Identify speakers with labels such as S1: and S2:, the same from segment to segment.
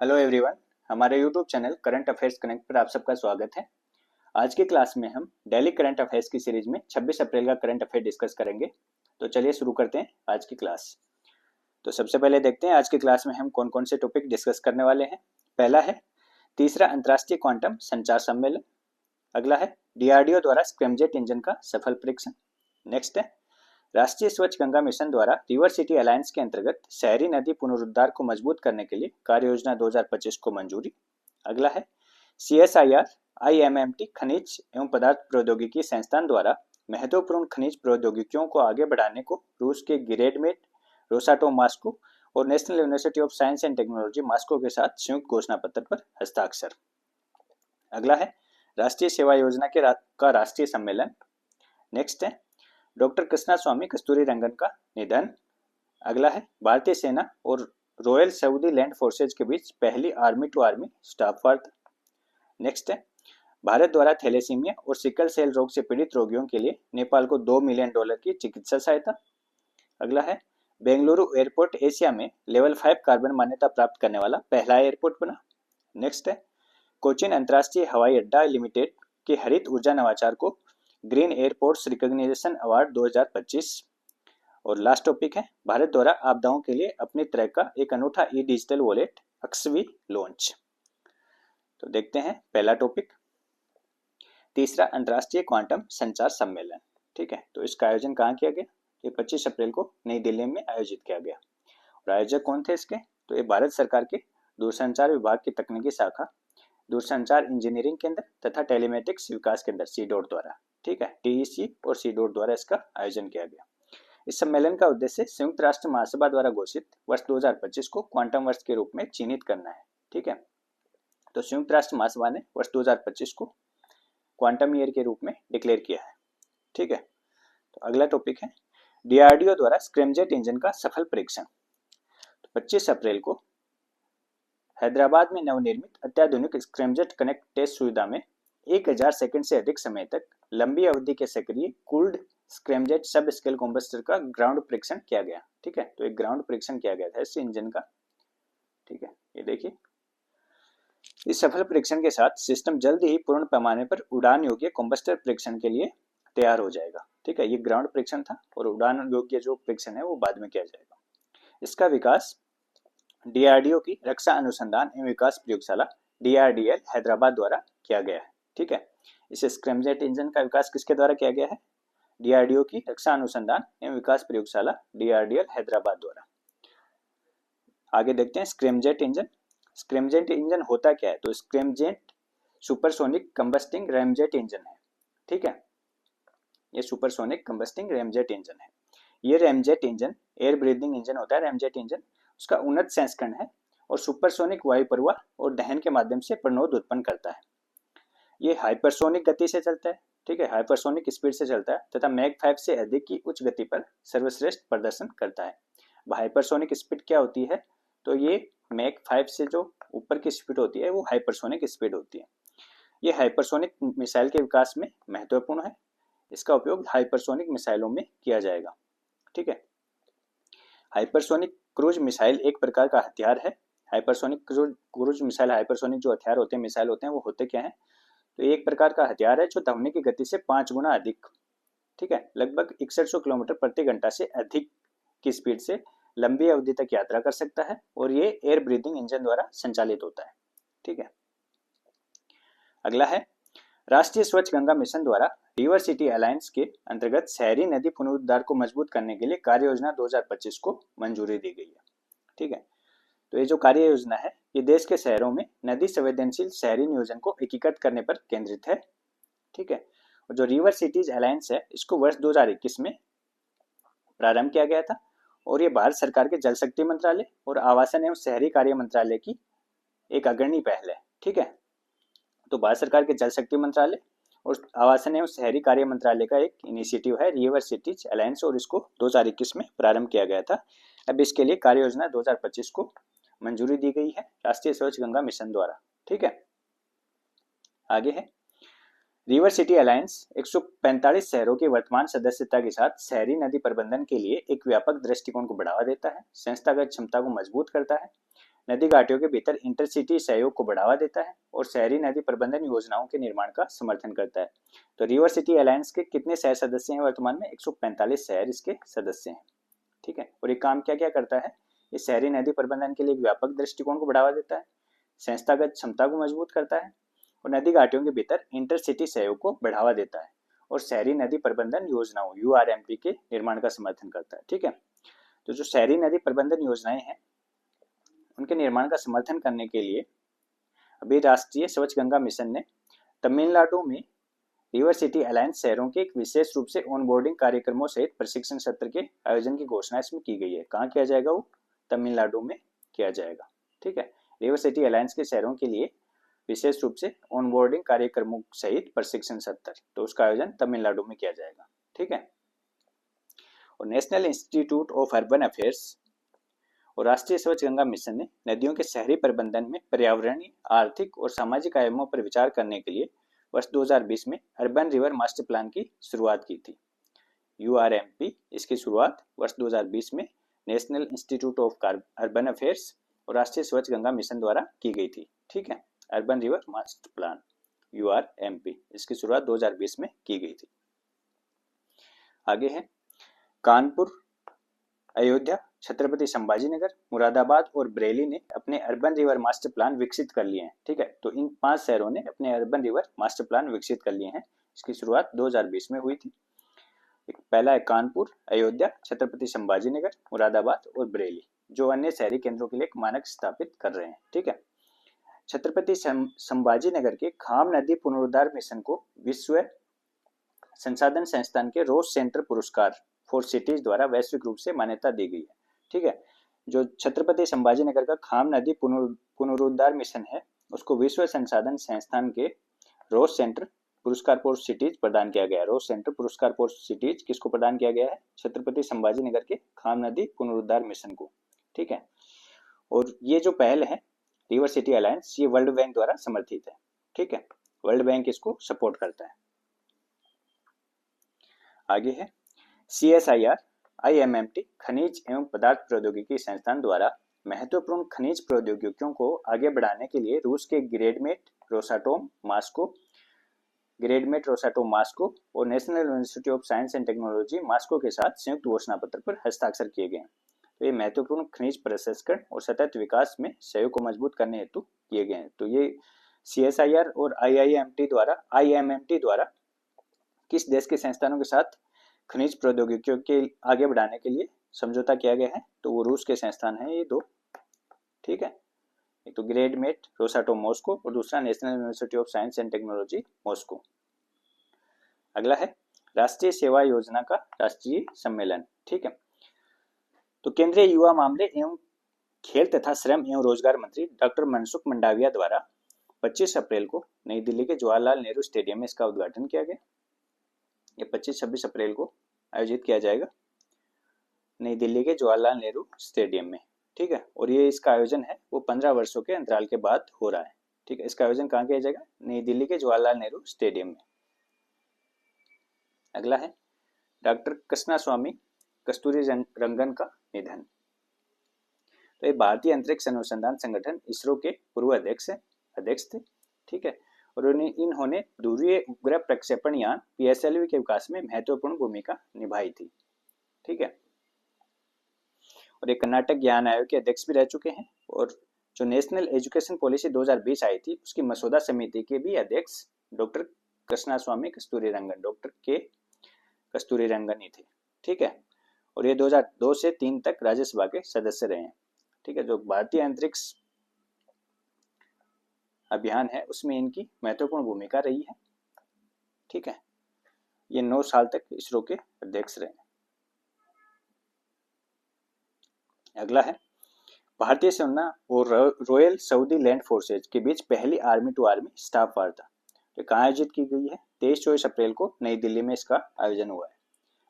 S1: Hello everyone. हमारे YouTube channel current affairs connect पर आप सबका स्वागत है। आज की क्लास में हम डेली करंट अफेयर्स की सीरीज में 26 अप्रैल का करंट अफेयर डिस्कस करेंगे। तो चलिए शुरू करते हैं आज की क्लास। तो सबसे पहले देखते हैं आज की क्लास में हम कौन कौन से टॉपिक डिस्कस करने वाले हैं। पहला है तीसरा अंतर्राष्ट्रीय क्वांटम संचार सम्मेलन। अगला है डीआरडीओ द्वारा स्क्रैमजेट इंजन का सफल परीक्षण। नेक्स्ट है राष्ट्रीय स्वच्छ गंगा मिशन द्वारा रिवर सिटी अलायंस के अंतर्गत शहरी नदी पुनरुद्धार को मजबूत करने के लिए कार्य योजना 2025 को मंजूरी। अगला है CSIR IMMT खनिज एवं पदार्थ प्रौद्योगिकी संस्थान द्वारा महत्वपूर्ण खनिज प्रौद्योगिकियों को आगे बढ़ाने को रूस के गिरेडमेट, रोसाटोम मॉस्को और national university of science and technology Moscow के साथ संयुक्त घोषणा पत्र पर हस्ताक्षर। अगला है राष्ट्रीय सेवा योजना का राष्ट्रीय सम्मेलन। नेक्स्ट है डॉक्टर कृष्णा स्वामी कस्तूरी रंगन का निधन। अगला है भारतीय सेना और रॉयल सऊदी लैंड फोर्सेज के बीच पहली आर्मी टू आर्मी स्टाफ वार्ता। नेक्स्ट है भारत द्वारा थैलेसीमिया और सिकल सेल रोग से पीड़ित रोगियों के लिए नेपाल को $2 मिलियन की चिकित्सा सहायता। अगला है बेंगलुरु एयरपोर्ट एशिया में लेवल 5 कार्बन मान्यता प्राप्त करने वाला पहला एयरपोर्ट बना। नेक्स्ट है कोचिन अंतर्राष्ट्रीय हवाई अड्डा लिमिटेड के हरित ऊर्जा नवाचार को ग्रीन एयरपोर्ट्स रिकॉग्निशन अवार्ड 2025। और लास्ट टॉपिक है भारत द्वारा आपदाओं के लिए अपनी तरह का एक अनूठा ई डिजिटल वॉलेट अक्सवी लॉन्च। तो देखते हैं पहला टॉपिक तीसरा अंतर्राष्ट्रीय क्वांटम संचार सम्मेलन। ठीक है, तो इसका आयोजन कहाँ किया गया? ये 25 अप्रैल को नई दिल्ली में आयोजित किया गया। और आयोजक कौन थे इसके? तो ये भारत सरकार के दूरसंचार विभाग की तकनीकी शाखा दूरसंचार इंजीनियरिंग केंद्र तथा टेलीमेटिक्स विकास केंद्र CDOT द्वारा, ठीक है, TEC और CDOT द्वारा इसका आयोजन किया गया। इस सम्मेलन का उद्देश्य संयुक्त राष्ट्र महासभा द्वारा घोषित वर्ष 2025 को क्वांटम वर्ष के रूप में चिन्हित करना है। ठीक है, तो संयुक्त राष्ट्र महासभा ने वर्ष 2025 को क्वांटम ईयर के रूप में डिक्लेयर किया है। ठीक है, तो अगला टॉपिक है DRDO द्वारा स्क्रैमजेट इंजन का सफल परीक्षण। तो 25 अप्रैल को हैदराबाद में नवनिर्मित अत्याधुनिक स्क्रैमजेट कनेक्ट टेस्ट सुविधा में 1000 सेकंड से अधिक समय तक लंबी अवधि के सक्रिय कूल्ड स्क्रैमजेट सब स्केल कॉम्बस्टर का ग्राउंड परीक्षण किया गया। ठीक है, तो एक ग्राउंड परीक्षण किया गया था इस इंजन का। ठीक है, ये देखिए इस सफल परीक्षण के साथ सिस्टम जल्द ही पूर्ण पैमाने पर उड़ान योग्य कॉम्बस्टर परीक्षण के लिए तैयार हो जाएगा। ठीक है, ये ग्राउंड परीक्षण था और उड़ान योग्य जो परीक्षण है वो बाद में किया जाएगा। इसका विकास DRDO की रक्षा अनुसंधान एवं विकास प्रयोगशाला DRDL हैदराबाद द्वारा किया गया है। ठीक है, इस स्क्रैमजेट इंजन का विकास किसके द्वारा किया गया है? DRDO की रक्षा अनुसंधान एवं विकास प्रयोगशाला DRDL हैदराबाद द्वारा। आगे देखते हैं स्क्रैमजेट इंजन। स्क्रैमजेट इंजन होता क्या है? तो स्क्रैमजेट सुपरसोनिक कंबस्टिंग रैमजेट इंजन है। ठीक है, ये सुपरसोनिक कंबस्टिंग रैमजेट इंजन है। ये ramjet engine air breathing engine होता है। रैमजेट इंजन उसका उन्नत संस्करण है और सुपरसोनिक वायु प्रवाह और दहन के माध्यम से प्रणोद उत्पन्न करता है। ये हाइपरसोनिक गति से चलता है। ठीक है, हाइपरसोनिक स्पीड से चलता है तथा मैक 5 से अधिक की उच्च गति पर सर्वश्रेष्ठ प्रदर्शन करता है। हाइपरसोनिक स्पीड क्या होती है? तो ये मैक 5 से जो ऊपर की स्पीड होती है वो हाइपरसोनिक स्पीड होती है। ये हाइपरसोनिक मिसाइल के विकास में महत्वपूर्ण है। इसका उपयोग हाइपरसोनिक मिसाइलों में किया जाएगा। ठीक है, हाइपरसोनिक क्रूज मिसाइल एक प्रकार का हथियार है। हाइपरसोनिक क्रूज मिसाइल, हाइपरसोनिक जो हथियार होते हैं, मिसाइल होते हैं, वो होते क्या हैं? तो एक प्रकार का हथियार है जो ध्वनि की गति से 5 गुना अधिक, ठीक है, लगभग 6100 किलोमीटर प्रति घंटा से अधिक की स्पीड से लंबी अवधि तक यात्रा कर सकता है और ये एयर ब्रीदिंग इंजन द्वारा संचालित होता है। ठीक है, अगला है राष्ट्रीय स्वच्छ गंगा मिशन द्वारा रिवर सिटी अलायंस के अंतर्गत शहरी नदी पुनरुद्धार को मजबूत करने के लिए कार्य योजना 2025 को मंजूरी दी गई है। ठीक है, तो ये जो कार्य योजना है ये देश के शहरों में नदी संवेदनशील शहरी नियोजन को एकीकृत करने पर केंद्रित है। ठीक है, और जो रिवर सिटीज अलायंस है इसको वर्ष 2021 में प्रारंभ किया गया था और ये भारत सरकार के जल शक्ति मंत्रालय और आवासन एवं शहरी कार्य मंत्रालय की एक अग्रणी पहल है। ठीक है, तो भारत सरकार के जल शक्ति मंत्रालय और आवासन एवं शहरी कार्य मंत्रालय का एक इनिशिएटिव है रिवर सिटीज अलायंस और इसको 2021 में प्रारंभ किया गया था। अब इसके लिए कार्य योजना 2025 को मंजूरी दी गई है राष्ट्रीय स्वच्छ गंगा मिशन द्वारा। ठीक है, आगे है रिवर सिटी अलायंस 145 शहरों की वर्तमान सदस्यता के साथ शहरी नदी प्रबंधन के लिए एक व्यापक दृष्टिकोण को बढ़ावा देता है, संस्थागत क्षमता को मजबूत करता है, नदी घाटियों के भीतर इंटरसिटी सहयोग को बढ़ावा देता है और शहरी नदी प्रबंधन योजनाओं के निर्माण का समर्थन करता है। तो रिवर सिटी अलायंस के कितने शहर सदस्य हैं वर्तमान में? 145 शहर इसके सदस्य हैं। ठीक है, और ये काम क्या क्या करता है? ये शहरी नदी प्रबंधन के लिए एक व्यापक दृष्टिकोण को बढ़ावा देता है, संस्थागत क्षमता को मजबूत करता है और नदी घाटियों के भीतर इंटरसिटी सहयोग को बढ़ावा देता है और शहरी नदी प्रबंधन योजनाओं URMP के निर्माण का समर्थन करता है। ठीक है, तो जो शहरी नदी प्रबंधन योजनाएं हैं उनके निर्माण का समर्थन करने के लिए अभी राष्ट्रीय स्वच्छ गंगा मिशन ने तमिलनाडु में रिवर सिटी अलायंस शहरों के एक विशेष रूप से ऑनबोर्डिंग कार्यक्रमों सहित प्रशिक्षण सत्र के आयोजन की घोषणा इसमें की गई है। कहाँ किया जाएगा? वो तमिलनाडु में किया जाएगा। ठीक है, रिवर सिटी अलायंस के शहरों के लिए विशेष रूप से ऑनबोर्डिंग कार्यक्रमों सहित प्रशिक्षण सत्र, तो उसका आयोजन तमिलनाडु में किया जाएगा। ठीक है, और national institute of urban affairs और राष्ट्रीय स्वच्छ गंगा मिशन ने नदियों के शहरी प्रबंधन में पर्यावरणीय, आर्थिक और सामाजिक आयामों पर विचार करने के लिए वर्ष 2020 में अर्बन रिवर मास्टर प्लान की शुरुआत की थी। URMP इसकी शुरुआत वर्ष 2020 में national institute of urban affairs और राष्ट्रीय स्वच्छ गंगा मिशन द्वारा की गई थी। ठीक है, urban river master plan URMP इसकी शुरुआत 2020 में की गई थी। आगे है कानपुर, अयोध्या, छत्रपति संभाजीनगर, मुरादाबाद और बरेली ने अपने अर्बन रिवर मास्टर प्लान विकसित कर लिए हैं। ठीक है, तो इन 5 शहरों ने अपने अर्बन रिवर मास्टर प्लान विकसित कर लिए हैं। इसकी शुरुआत 2020 में हुई थी। पहला है कानपुर, अयोध्या, छत्रपति संभाजीनगर, मुरादाबाद और बरेली, जो अन्य शहरी केंद्रों के लिए एक मानक स्थापित कर रहे हैं। ठीक है, छत्रपति संभाजीनगर के खाम नदी पुनरुद्धार मिशन को विश्व संसाधन संस्थान के रोज सेंटर पुरस्कार फॉर सिटीज द्वारा वैश्विक रूप से मान्यता दी गई है। ठीक है, जो छत्रपति संभाजीनगर का खाम नदी पुनरुद्धार मिशन है उसको विश्व संसाधन संस्थान के रोज सेंटर पुरस्कार फॉर सिटीज प्रदान किया गया है। रोज सेंटर पुरस्कार फॉर सिटीज किसको प्रदान किया गया है? छत्रपति संभाजीनगर के खाम नदी पुनरुद्धार मिशन को। ठीक है, और ये जो पहल है रिवर सिटी अलायंस, ये वर्ल्ड बैंक द्वारा समर्थित है। ठीक है, वर्ल्ड बैंक इसको सपोर्ट करता है। आगे है CSIR IMMT खनिज एवं पदार्थ प्रौद्योगिकी संस्थान द्वारा महत्वपूर्ण खनिज प्रौद्योगिकियों को आगे बढ़ाने के लिए रूस के ग्रेडमेट रोसाटोम मास्को और national university of science and technology Moscow के साथ संयुक्त घोषणा पत्र पर हस्ताक्षर किए गए हैं। तो ये महत्वपूर्ण खनिज प्रसंस्करण और सतत विकास में सहयोग को मजबूत करने हेतु किए गए हैं। तो ये CSIR और IMMT द्वारा किस देश के संस्थानों के साथ खनिज प्रौद्योगिकियों के आगे बढ़ाने के लिए समझौता किया गया है? तो वो रूस के संस्थान हैं ये 2। ठीक है, एक तो ग्रेडमेट रोसाटोम मॉस्को और दूसरा national university of science and technology Moscow. अगला है राष्ट्रीय सेवा योजना का राष्ट्रीय सम्मेलन। ठीक है, तो केंद्रीय युवा मामले एवं खेल तथा श्रम एवं रोजगार मंत्री डॉक्टर मनसुख मंडाविया द्वारा 25 अप्रैल को नई दिल्ली के जवाहरलाल नेहरू स्टेडियम में इसका उद्घाटन किया गया। ये 25-26 अप्रैल को आयोजित किया जाएगा नई दिल्ली के जवाहरलाल नेहरू स्टेडियम में। ठीक है, और ये इसका आयोजन है वो 15 वर्षों के अंतराल के बाद हो रहा है। ठीक है, इसका आयोजन कहाँ किया जाएगा? नई दिल्ली के जवाहरलाल नेहरू स्टेडियम में। अगला है डॉक्टर कृष्णास्वामी कस्तूरी रंगन का निधन। तो ये भारतीय अंतरिक्ष अनुसंधान संगठन इसरो के पूर्व अध्यक्ष थे। ठीक है, और इन्होंने ध्रुवीय उपग्रह प्रक्षेपण यान PSLV के विकास में महत्वपूर्ण भूमिका निभाई थी। ठीक है, और ये कर्नाटक ज्ञान आयोग के अध्यक्ष भी रह चुके हैं और जो नेशनल एजुकेशन पॉलिसी 2020 आई थी उसकी मसौदा समिति के भी अध्यक्ष डॉक्टर कृष्णास्वामी डॉक्टर के कस्तूरी रंगन ही थे। ठीक है, और ये 2002 से 3 तक राज्यसभा के सदस्य रहे हैं। ठीक है, जो भारतीय अंतरिक्ष अभियान है उसमें इनकी महत्वपूर्ण भूमिका रही है। ठीक है, ये 9 साल तक इसरो के अध्यक्ष रहे। अगला है भारतीय सेना और रॉयल सऊदी लैंड फोर्सेज के बीच पहली आर्मी टू आर्मी स्टाफ वार्ता तो कहाँ आयोजित की गई है? 23-24 अप्रैल को नई दिल्ली में इसका आयोजन हुआ है।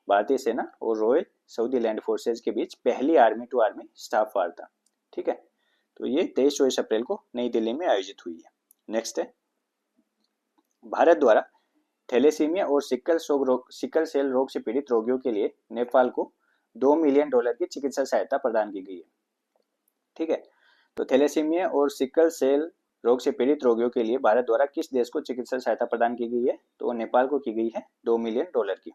S1: भारतीय सेना और रॉयल सऊदी लैंड फोर्सेज के बीच पहली आर्मी टू आर्मी स्टाफ वार्ता। ठीक है, तो ये 23-24 अप्रैल को नई दिल्ली में आयोजित हुई है। नेक्स्ट है भारत द्वारा थैलेसीमिया और सिकल सेल रोग से पीड़ित रोगियों के लिए नेपाल को $2 मिलियन की चिकित्सा सहायता प्रदान की गई है। ठीक है, तो थैलेसीमिया और सिकल सेल रोग से पीड़ित रोगियों के लिए भारत द्वारा किस देश को चिकित्सा सहायता प्रदान की गई है? तो नेपाल को की गई है $2 मिलियन की।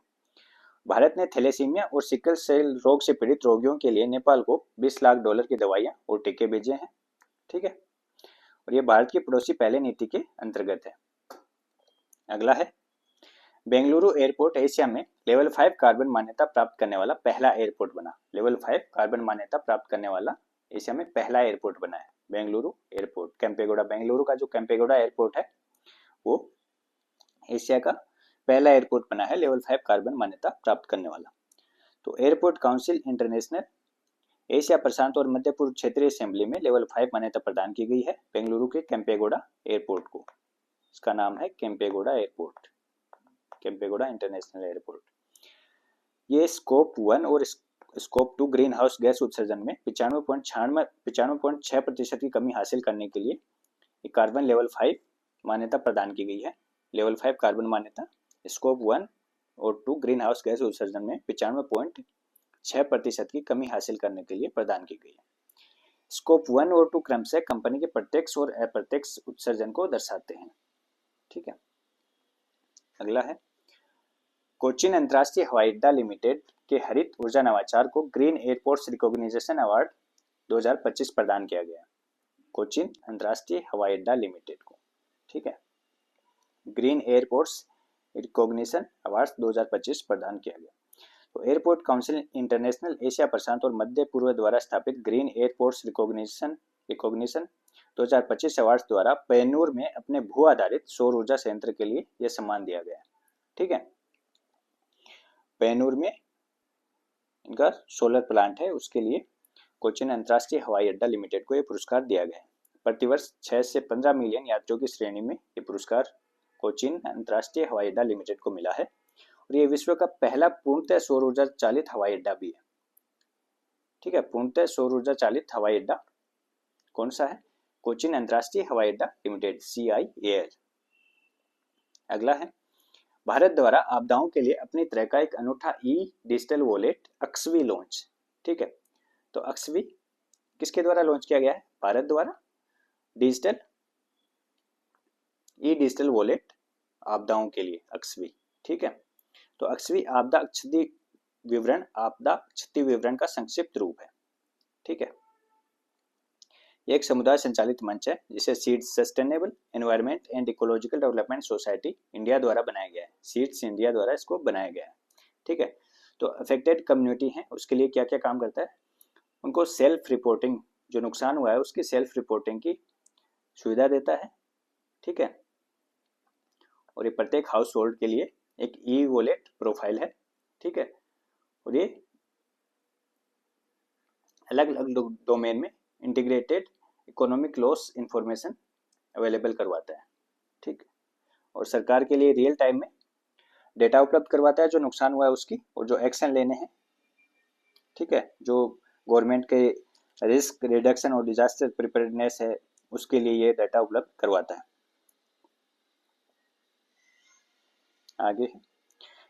S1: भारत ने थैलेसीमिया और सिकल सेल रोग से पीड़ित रोगियों के लिए नेपाल को $20 लाख की दवाइयां और टीके भेजे हैं। ठीक है, और ये भारत की पड़ोसी पहले नीति के अंतर्गत है। अगला है, बेंगलुरु एयरपोर्ट एशिया में लेवल 5 कार्बन मान्यता प्राप्त करने वाला पहला एयरपोर्ट बना। लेवल 5 कार्बन मान्यता प्राप्त करने वाला एशिया में पहला एयरपोर्ट बना है बेंगलुरु एयरपोर्ट। केम्पेगौड़ा, बेंगलुरु का जो केम्पेगौड़ा एयरपोर्ट है वो एशिया का पहला एयरपोर्ट बना है लेवल 5 कार्बन मान्यता प्राप्त करने वाला। तो एयरपोर्ट काउंसिल इंटरनेशनल एशिया प्रशांत और मध्य पूर्व क्षेत्रीय असेंबली में लेवल 5 मान्यता प्रदान की गई है बेंगलुरु के केम्पेगौड़ा एयरपोर्ट को। इसका नाम है Kempegowda airport, Kempegowda international airport. ये स्कोप 1 और स्कोप 2 ग्रीन हाउस गैस उत्सर्जन में 95.6% की कमी हासिल करने के लिए कार्बन लेवल 5 मान्यता प्रदान की गई है। लेवल 5 कार्बन मान्यता स्कोप 1 और 2 ग्रीन हाउस गैस उत्सर्जन में 95.6% की कमी हासिल करने के लिए प्रदान की गई है। स्कोप 1 और 2 क्रमशः कंपनी के प्रत्यक्ष और अप्रत्यक्ष उत्सर्जन को दर्शाते हैं। ठीक है, अगला है, कोचीन अंतर्राष्ट्रीय हवाई अड्डा लिमिटेड के हरित ऊर्जा नवाचार को ग्रीन एयरपोर्ट्स रिकॉग्निशन अवार्ड 2025 प्रदान किया गया। कोचीन अंतर्राष्ट्रीय हवाई अड्डा लिमिटेड को, ठीक है, ग्रीन एयरपोर्ट्स रिकॉग्निशन अवार्ड 2025 प्रदान किया गया। तो एयरपोर्ट काउंसिल इंटरनेशनल एशिया प्रशांत और मध्य पूर्व द्वारा स्थापित ग्रीन एयरपोर्ट्स रिकॉग्निशन 2025 अवार्ड द्वारा पैनूर में अपने भू आधारित सौर ऊर्जा संयंत्र के लिए यह सम्मान दिया गया। ठीक है, पैनूर में इनका सोलर प्लांट है, उसके लिए कोचीन अंतर्राष्ट्रीय हवाई अड्डा लिमिटेड को यह पुरस्कार दिया गया है। प्रतिवर्ष 6 से 15 मिलियन यात्रियों की श्रेणी में ये पुरस्कार कोचीन अंतर्राष्ट्रीय हवाई अड्डा लिमिटेड को मिला है और ये विश्व का पहला पूर्णतः सौर ऊर्जा चालित हवाई अड्डा भी है। ठीक है, पूर्णतः सौर ऊर्जा चालित हवाई अड्डा कौन सा है? कोचीन अंतर्राष्ट्रीय हवाई अड्डा लिमिटेड, CIAL। अगला है, भारत द्वारा आपदाओं के लिए अपनी तरह का एक अनूठा डिजिटल वॉलेट अक्सवी लॉन्च। ठीक है, तो अक्सवी किसके द्वारा लॉन्च किया गया है? भारत द्वारा डिजिटल वॉलेट आपदाओं के लिए अक्सवी। ठीक है, तो अक्सवी आपदा क्षति विवरण का संक्षिप्त रूप है। ठीक है, यह एक समुदाय संचालित मंच है जिसे seeds sustainable environment and ecological development society India द्वारा बनाया गया है। सीड्स इंडिया द्वारा इसको बनाया गया है। ठीक है, तो अफेक्टेड कम्युनिटी है उसके लिए क्या क्या काम करता है? उनको सेल्फ रिपोर्टिंग, जो नुकसान हुआ है उसकी सेल्फ रिपोर्टिंग की सुविधा देता है। ठीक है, और ये प्रत्येक हाउस होल्ड के लिए एक वॉलेट प्रोफाइल है। ठीक है, और ये अलग अलग डोमेन में integrated economic loss information available करवाता है। ठीक, और सरकार के लिए रियल टाइम में डेटा उपलब्ध करवाता है जो नुकसान हुआ है उसकी और जो एक्शन लेने हैं। ठीक है, जो गवर्नमेंट के रिस्क रिडक्शन और डिजास्टर प्रिपेयर्डनेस है उसके लिए ये डेटा उपलब्ध करवाता है। आगे है,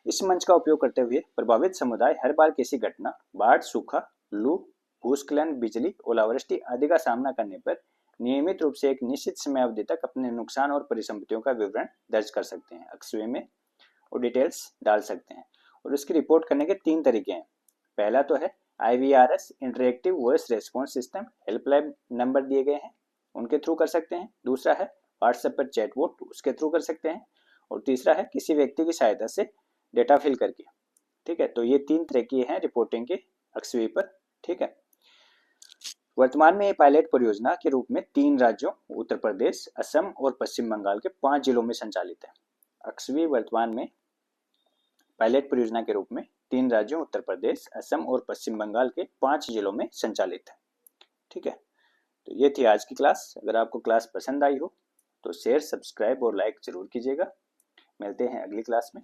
S1: इस मंच का उपयोग करते हुए प्रभावित समुदाय हर बार किसी घटना, बाढ़, सूखा, लू, भूस्खलन, बिजली, ओलावृष्टि आदि का सामना करने पर नियमित रूप से एक निश्चित समय अवधि तक अपने नुकसान और परिसंपत्तियों का विवरण दर्ज कर सकते हैं, अक्सवे में, और डिटेल्स डाल सकते हैं। और इसकी रिपोर्ट करने के 3 तरीके हैं। पहला तो है IVRS interactive voice response system, helpline number दिए गए हैं उनके थ्रू कर सकते हैं। दूसरा है व्हाट्सएप पर चैटबॉट, उसके थ्रू कर सकते हैं। और तीसरा है किसी व्यक्ति की सहायता से डेटा फिल करके। ठीक है, तो ये 3 तरह की है रिपोर्टिंग के अक्सवी पर। ठीक है, वर्तमान में ये पायलट परियोजना के रूप में 3 राज्यों उत्तर प्रदेश, असम और पश्चिम बंगाल के 5 जिलों में संचालित है। अक्सवी वर्तमान में पायलट परियोजना के रूप में 3 राज्यों उत्तर प्रदेश, असम और पश्चिम बंगाल के 5 जिलों में संचालित है। ठीक है, तो ये थी आज की क्लास। अगर आपको क्लास पसंद आई हो तो शेयर, सब्सक्राइब और लाइक जरूर कीजिएगा। मिलते हैं अगली क्लास में।